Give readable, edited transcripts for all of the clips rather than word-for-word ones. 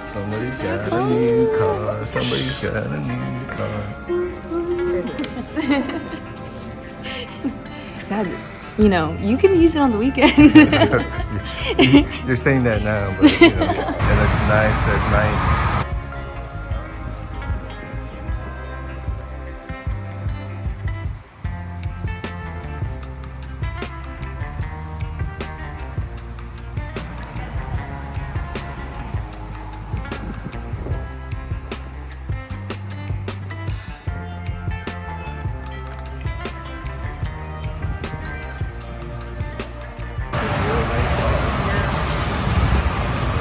Somebody's got a new car. Somebody's got a new car. Dad, you know, you can use it on the weekends. You're saying that now, but you know, it looks nice. There's nice.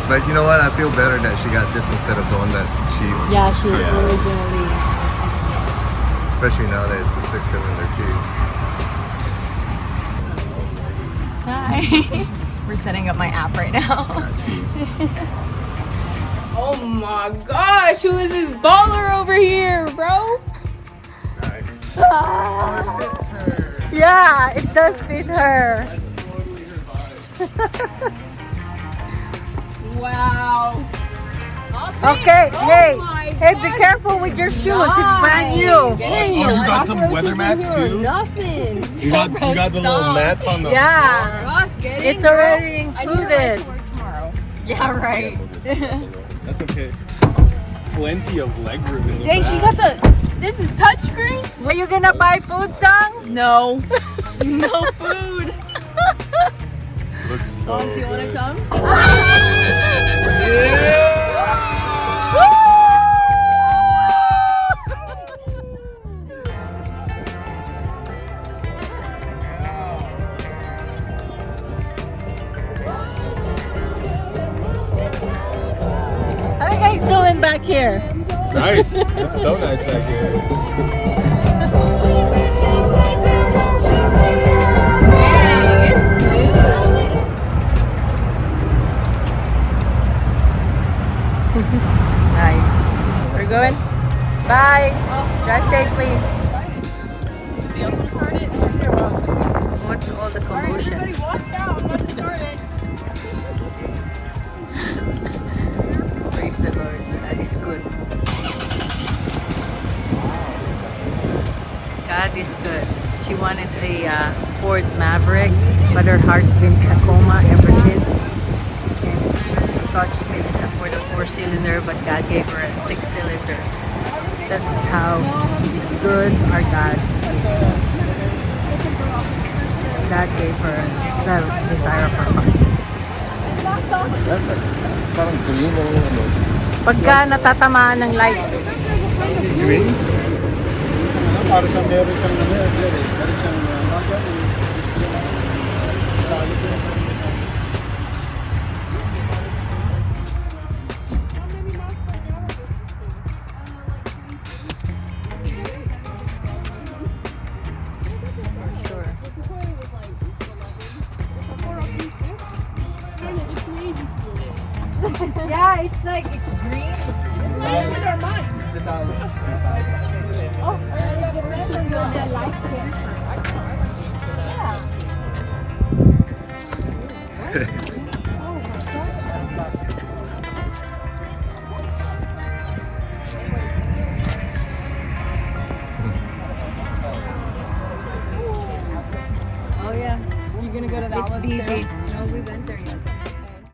But you know what? I feel better that she got this instead of the one that she... Yeah, she originally... Especially now that it's a 6-cylinder too. Hi. We're setting up my app right now. Oh my gosh, who is this baller over here, bro? Nice. Ah. It fits her. Yeah, it does fit her. That's totally her vibe. Wow. Okay, Oh hey, my hey, be gosh. careful with your shoes. It's brand new. Dang, Oh, you got some weather mats too? Nothing. You got the little mats on the Yeah, Ross, get it's in, bro. already I need to included. ride to work tomorrow. Yeah, right. That's okay. Plenty of leg room in the Dang, back. you got the... This is touchscreen? Were you gonna buy food, son? No. No food. Looks so Mom, do you want to good. come? How are you guys doing back here? It's nice. It's so nice back here. Hey, it's smooth. Nice. We're going. Bye. Drive safely. Somebody else want to start it? It's just your box. What's all the All right, commotion? everybody watch out. I'm about to start it. Praise the Lord. That is good. God is good. She wanted a Ford Maverick, but her heart's been Tacoma ever since. And she thought she could afford a 4-cylinder, but God gave her a 6-cylinder. That's how good our God is. God gave her the desire of her heart. Pagka natatamaan ng light, Green? Para sa meron kang meron siyang yeah, it's like it's green. Oh, yeah. You're going to go to that It's one busy. too? No, we went there yesterday.